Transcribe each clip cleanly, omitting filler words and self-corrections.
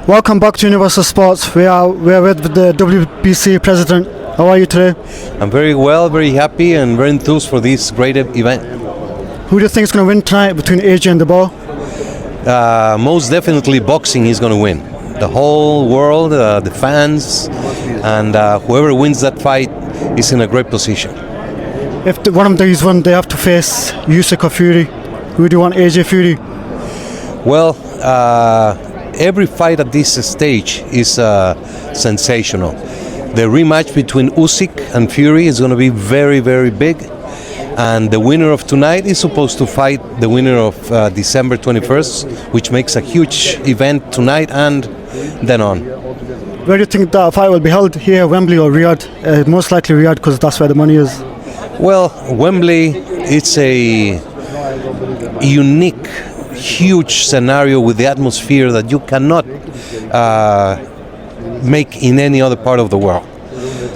Welcome back to Universal Sports. We are with the WBC president. How are you today? I'm very well, very happy, and very enthused for this great event. Who do you think is going to win tonight between AJ and Dubois? Most definitely, boxing is going to win. The whole world, the fans, and whoever wins that fight is in a great position. If one of these won, they have to face Usyk or Fury. Who do you want, AJ, Fury? Well, every fight at this stage is sensational. The rematch between Usyk and Fury is going to be very, very big. And the winner of tonight is supposed to fight the winner of December 21st, which makes a huge event tonight and then on. Where do you think that fight will be held? Here, Wembley or Riyadh? Most likely Riyadh, because that's where the money is. Well, Wembley, it's a unique, huge scenario with the atmosphere that you cannot make in any other part of the world.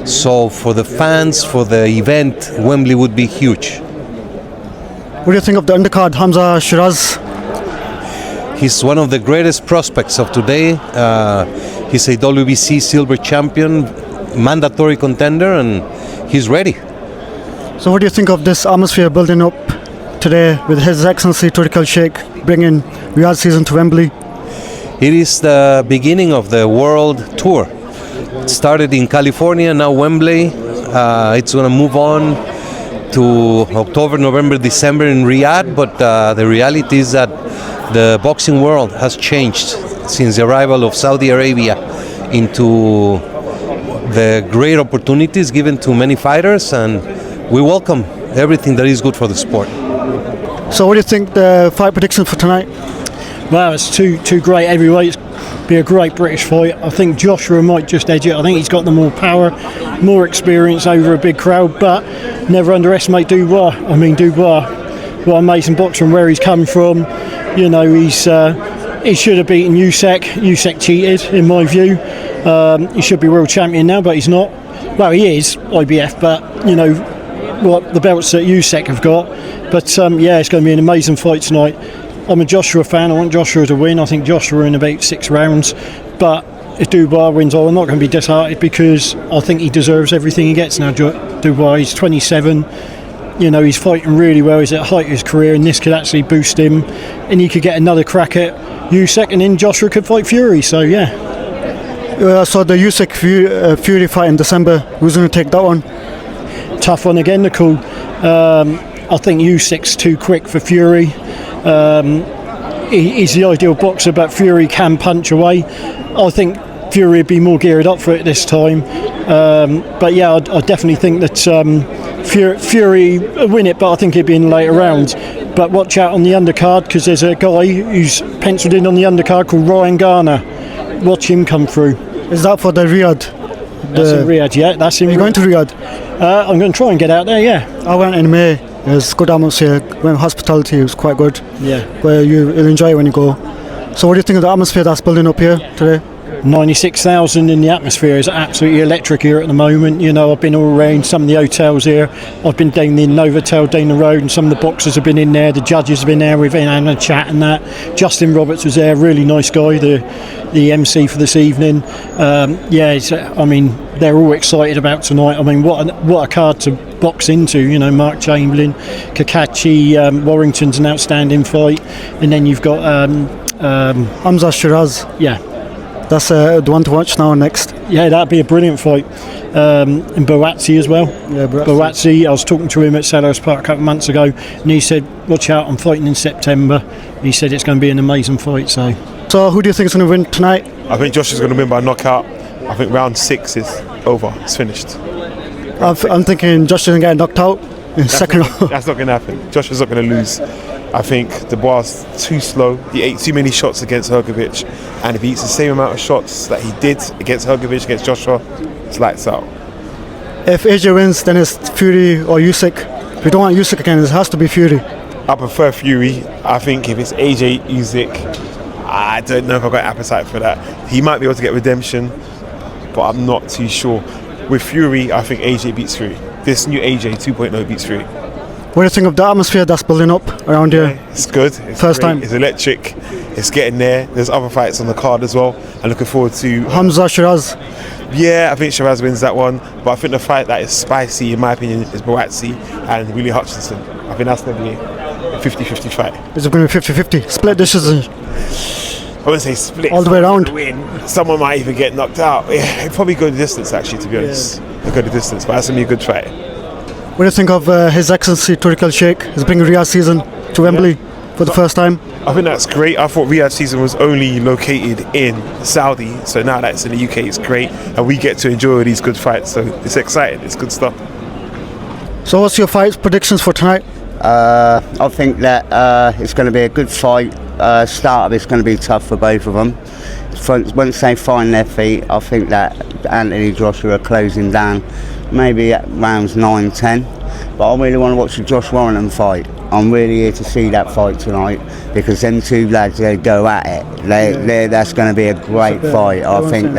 So for the fans, for the event, Wembley would be huge. What do you think of the undercard, Hamza Shiraz? He's one of the greatest prospects of today. He's a WBC silver champion, mandatory contender, and he's ready. So what do you think of this atmosphere building up today with His Excellency Turki Al-Sheikh bringing Riyadh season to Wembley? It is the beginning of the world tour. It started in California, now Wembley. It's going to move on to October, November, December in Riyadh, but the reality is that the boxing world has changed since the arrival of Saudi Arabia into the great opportunities given to many fighters, and we welcome everything that is good for the sport. So what do you think the fight prediction for tonight? Well, it's two great heavyweights. Be a great British fight. I think Joshua might just edge it. I think he's got the more power, more experience over a big crowd, but never underestimate Dubois. I mean, Dubois, what an amazing boxer and where he's come from. You know, he should have beaten Usyk. Usyk cheated, in my view. He should be world champion now, but he's not. Well, he is IBF, but you know what the belts that Usyk have got. But yeah, it's going to be an amazing fight tonight. I'm a Joshua fan. I want Joshua to win. I think Joshua in about 6 rounds. But if Dubois wins, I'm not going to be disheartened because I think he deserves everything he gets now. Dubois, he's 27. You know, he's fighting really well. He's at the height of his career, and this could actually boost him. And he could get another crack at Usyk, and then Joshua could fight Fury. So yeah. So the Usyk Fury fight in December. Who's going to take that one? Tough one again to call. I think Usyk's too quick for Fury. He's the ideal boxer, but Fury can punch away. I think Fury would be more geared up for it this time. But yeah, I definitely think that Fury will win it, but I think it'd be in later rounds. But watch out on the undercard, because there's a guy who's penciled in on the undercard called Ryan Garner. Watch him come through. Is that for the Riyadh? That's in Riyadh, yeah. That's in Are you going to Riyadh? I'm going to try and get out there, yeah. I went in May. It was good atmosphere. When hospitality was quite good. Yeah. Where you'll enjoy it when you go. So what do you think of the atmosphere that's building up here today? 96,000 in the atmosphere is absolutely electric here at the moment. You know, I've been all around some of the hotels here. I've been down the Novotel down the road, and some of the boxers have been in there. The judges have been there. We've been having a chat and that. Justin Roberts was there, really nice guy, the MC for this evening. I mean, they're all excited about tonight. I mean, what a card to box into. You know, Mark Chamberlain, Kakachi, Warrington's an outstanding fight, and then you've got Hamza Shiraz. Yeah. That's the one to watch now next. Yeah, that'd be a brilliant fight. And Boazzi as well. Yeah, Boazzi, I was talking to him at Selhurst Park a couple of months ago, and he said, watch out, I'm fighting in September. He said it's going to be an amazing fight. So who do you think is going to win tonight? I think Josh is going to win by knockout. I think round 6 is over. It's finished. I'm thinking Josh doesn't get knocked out in second round. That's not going to happen. Josh is not going to lose. I think Dubois is too slow. He ate too many shots against Hrgović, and if he eats the same amount of shots that he did against Hrgović, against Joshua, it's lights out. If AJ wins, then it's Fury or Usyk. If you don't want Usyk again, it has to be Fury. I prefer Fury. I think if it's AJ Usyk, I don't know if I've got appetite for that. He might be able to get redemption, but I'm not too sure. With Fury, I think AJ beats Fury. This new AJ 2.0 beats Fury. What do you think of the atmosphere that's building up around here? It's good. It's First great. time. It's electric. It's getting there. There's other fights on the card as well. I'm looking forward to. Hamza Shiraz. Yeah, I think Shiraz wins that one. But I think the fight that is spicy, in my opinion, is Baratsi and Willie Hutchinson. I think that's going to be a 50-50 fight. Is it going to be 50-50? Split decision. I wouldn't say split. All the way around. Win. Someone might even get knocked out. Yeah, it'd probably go the distance, actually, to be honest. It'll go the distance, but that's going to be a good fight. What do you think of His Excellency Turki Al Sheikh? He's bringing Riyadh season to Wembley for the first time. I think that's great. I thought Riyadh season was only located in Saudi, so now that it's in the UK, it's great, and we get to enjoy these good fights. So it's exciting. It's good stuff. So what's your fight predictions for tonight? I think that it's going to be a good fight. Start of it's going to be tough for both of them. Once they find their feet, I think that Anthony Joshua are closing down, maybe at rounds 9-10. But I really want to watch the Josh Warrington fight. I'm really here to see that fight tonight because them two lads, they go at it. That's going to be a great fight. I think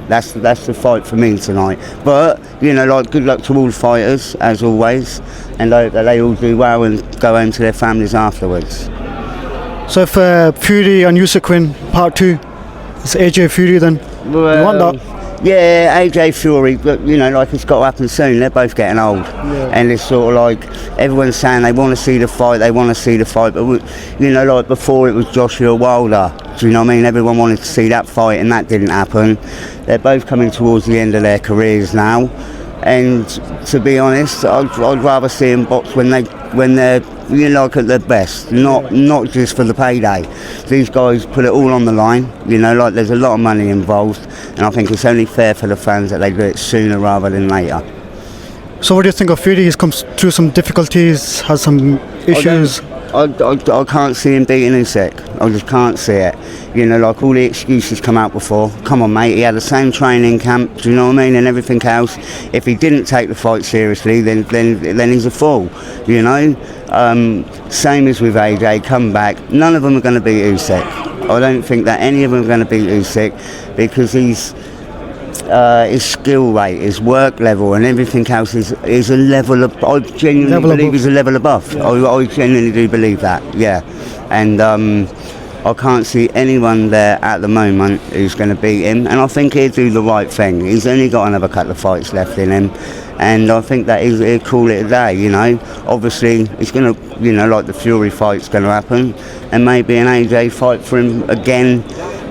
that's the fight for me tonight. But good luck to all fighters as always, and I hope that they all do well and go home to their families afterwards. So if Fury and Usyk win part 2, it's AJ Fury then. You want that? Yeah, AJ Fury, but it's got to happen soon. They're both getting old, and it's sort of like everyone's saying they want to see the fight, but before it was Joshua Wilder. Do you know what I mean? Everyone wanted to see that fight, and that didn't happen. They're both coming towards the end of their careers now, and to be honest, I'd rather see them box when they're at their best, not just for the payday. These guys put it all on the line, there's a lot of money involved, and I think it's only fair for the fans that they do it sooner rather than later. So what do you think of Fury? He's come through some difficulties, has some issues. I can't see him beating Usyk. I just can't see it. All the excuses come out before. Come on, mate. He had the same training camp. Do you know what I mean? And everything else. If he didn't take the fight seriously, then he's a fool. Same as with AJ. Come back. None of them are going to beat Usyk. I don't think that any of them are going to beat Usyk because his skill rate, his work level, and everything else is a level of. I genuinely believe he's a level above. Yeah. I genuinely do believe that. Yeah, and I can't see anyone there at the moment who's going to beat him. And I think he'll do the right thing. He's only got another couple of fights left in him, and I think that he'll call it a day. Obviously it's going to, like the Fury fight's going to happen, and maybe an AJ fight for him again.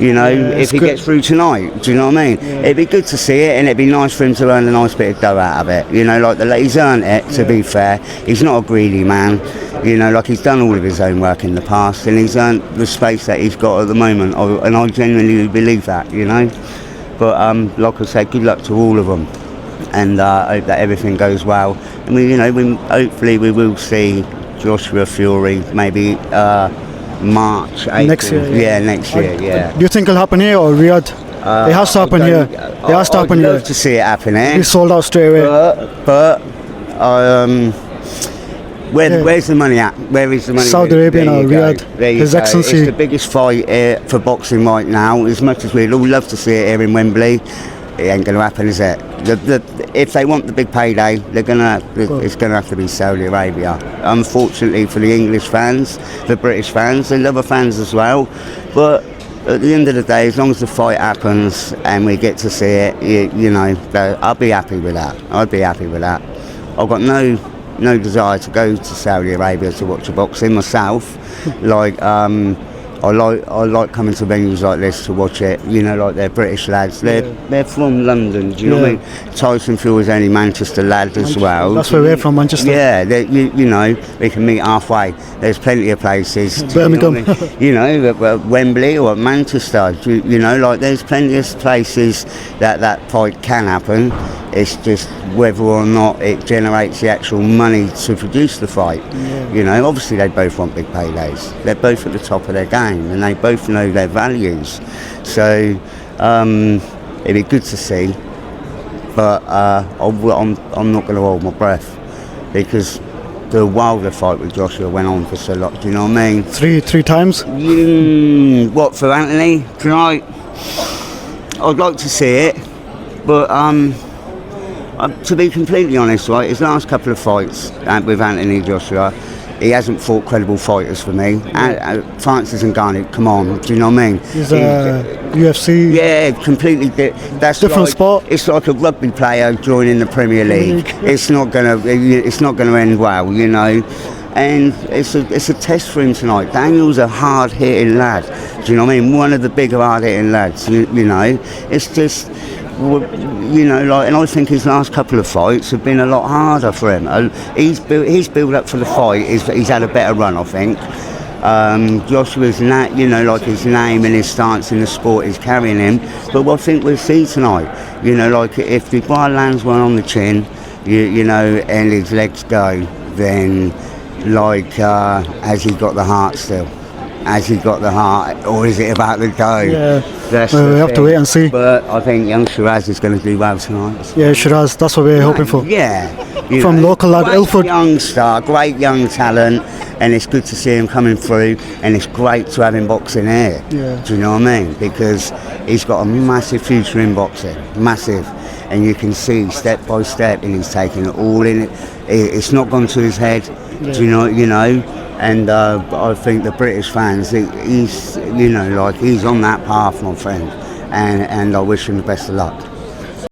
If he gets through tonight, do you know what I mean? Yeah. It'd be good to see it, and it'd be nice for him to earn a nice bit of dough out of it. He's earned it, to be fair. He's not a greedy man. He's done all of his own work in the past, and he's earned the space that he's got at the moment, and I genuinely believe that, But like I said, good luck to all of them, and I hope that everything goes well. And hopefully we will see Joshua Fury maybe March, April. Next year. Yeah, next year. Yeah. Do you think it'll happen here or Riyadh? It has to happen here. It has to happen here. I'd love to see it happen here. He's sold out straight away. But where's the money at? Where is the money? Saudi Arabia or Riyadh. His Excellency. It's the biggest fight for boxing right now. As much as we'd all love to see it here in Wembley, it ain't going to happen, is it? If they want the big payday, it's going to have to be Saudi Arabia. Unfortunately for the English fans, the British fans, and other fans as well. But at the end of the day, as long as the fight happens and we get to see it, I'll be happy with that. I'd be happy with that. I've got no desire to go to Saudi Arabia to watch a boxing myself. I like coming to venues like this to watch it. Like they're British lads. They're from London. Do you know what I mean? Tyson Fury's only Manchester lad as well. That's where we're from, Manchester. Yeah, we can meet halfway. There's plenty of places. Birmingham. Wembley or Manchester. There's plenty of places that fight can happen. It's just whether or not it generates the actual money to produce the fight. Obviously they both want big paydays. They're both at the top of their game, and they both know their values. So it'd be good to see, but I'm not going to hold my breath because the Wilder fight with Joshua went on for so long. Do you know what I mean? Three times. What for Anthony tonight? I'd like to see it, but To be completely honest, right, his last couple of fights with Anthony Joshua, he hasn't fought credible fighters for me. Francis and Garnett, come on, do you know what I mean? He's UFC. Yeah, completely. That's different like, sport. It's like a rugby player joining the Premier League. It's not gonna end well, you know. And it's a test for him tonight. Daniel's a hard-hitting lad. Do you know what I mean? One of the bigger hard-hitting lads. You know, it's just, you know, like, and I think his last couple of fights have been a lot harder for him. He's built up for the fight. He's had a better run, I think. Joshua's you know, like his name and his stance in the sport is carrying him. But what I think we'll see tonight, you know, like if Dubois lands one on the chin, you know, and his legs go, then. Like, has he got the heart still? Has he got the heart, or is it about the go? Yeah, we have to wait and see. But I think young Shiraz is going to do well tonight. Yeah, Shiraz, that's what we're hoping for. Yeah. From local lad Ilford. Young star, great young talent, and it's good to see him coming through, and it's great to have him boxing here. Yeah. Do you know what I mean? Because he's got a massive future in boxing, massive. And you can see step by step, and he's taking it all in. It's not gone to his head. Yeah. Do you know? And I think the British fans, he's, you know, like he's on that path, my friend. And I wish him the best of luck.